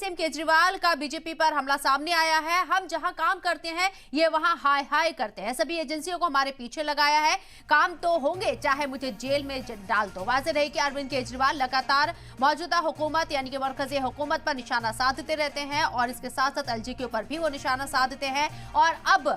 CM Kejriwal का BJP पर हमला सामने आया है। हम जहां काम करते हैं ये वहां हाय हाय करते हैं। सभी एजेंसियों को हमारे पीछे लगाया है। काम तो होंगे चाहे मुझे जेल में डाल दो। वाज़ेह रहे कि अरविंद केजरीवाल लगातार मौजूदा हुकूमत यानी कि मरकजी हुकूमत पर निशाना साधते रहते हैं और इसके साथ साथ एलजी के ऊपर भी वो निशाना साधते हैं। और अब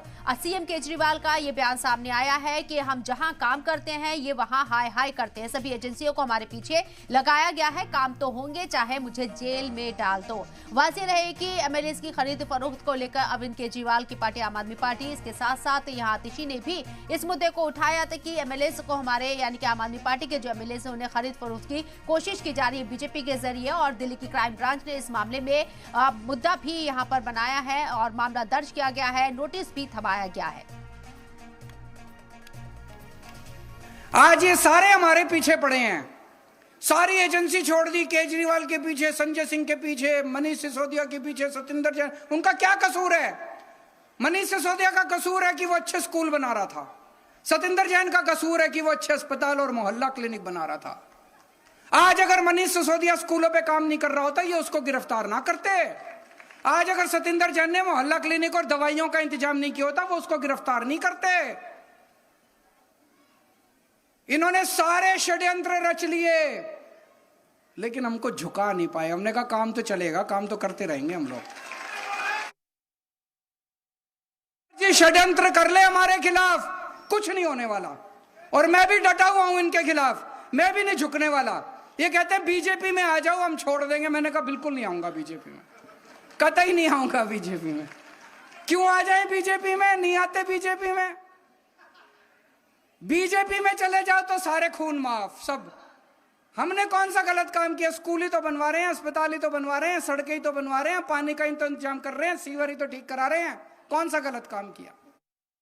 सीएम केजरीवाल का ये बयान सामने आया है कि हम जहां काम करते हैं ये वहां हाय हाय करते हैं। सभी एजेंसियों को हमारे पीछे लगाया गया है। काम तो होंगे चाहे मुझे जेल में डाल दो। वाज़ेह रहे कि एमएलए की खरीद फरोख्त को लेकर अरविंद केजरीवाल की पार्टी आम आदमी पार्टी, इसके साथ साथ यहां आतिशी ने भी इस मुद्दे को उठाया था कि एमएलए को हमारे यानी कि आम आदमी पार्टी के जो एमएलए हैं उन्हें खरीद फरोख्त की कोशिश की जा रही है बीजेपी के जरिए। और दिल्ली की क्राइम ब्रांच ने इस मामले में मुद्दा भी यहां पर बनाया है और मामला दर्ज किया गया है, नोटिस भी थमाया गया है। आज ये सारे हमारे पीछे पड़े हैं, सारी एजेंसी छोड़ दी, केजरीवाल के पीछे, संजय सिंह के पीछे, मनीष सिसोदिया के पीछे, सतिंदर जैन। उनका क्या कसूर है? मनीष सिसोदिया का कसूर है कि वो अच्छे स्कूल बना रहा था। सतिंदर जैन का कसूर है कि वो अच्छे अस्पताल और मोहल्ला क्लिनिक बना रहा था। आज अगर मनीष सिसोदिया स्कूलों पे काम नहीं कर रहा होता ये उसको गिरफ्तार ना करते। आज अगर सतिंदर जैन ने मोहल्ला क्लिनिक और दवाइयों का इंतजाम नहीं किया होता वो उसको गिरफ्तार नहीं करते। इन्होंने सारे षड्यंत्र रच लिए लेकिन हमको झुका नहीं पाए। हमने कहा काम तो चलेगा, काम तो करते रहेंगे हम लोग। ये षड्यंत्र कर ले हमारे खिलाफ कुछ नहीं होने वाला और मैं भी डटा हुआ हूं इनके खिलाफ, मैं भी नहीं झुकने वाला। ये कहते हैं बीजेपी में आ जाओ हम छोड़ देंगे। मैंने कहा बिल्कुल नहीं आऊंगा बीजेपी में, कतई नहीं आऊंगा बीजेपी में। क्यों आ जाए बीजेपी में? नहीं आते बीजेपी में। बीजेपी में चले जाओ तो सारे खून माफ सब। हमने कौन सा गलत काम किया? स्कूल ही तो बनवा रहे हैं, अस्पताल ही तो बनवा रहे हैं, सड़कें ही तो बनवा रहे हैं, पानी का इंतजाम कर रहे हैं, सीवर ही तो ठीक करा रहे हैं। कौन सा गलत काम किया?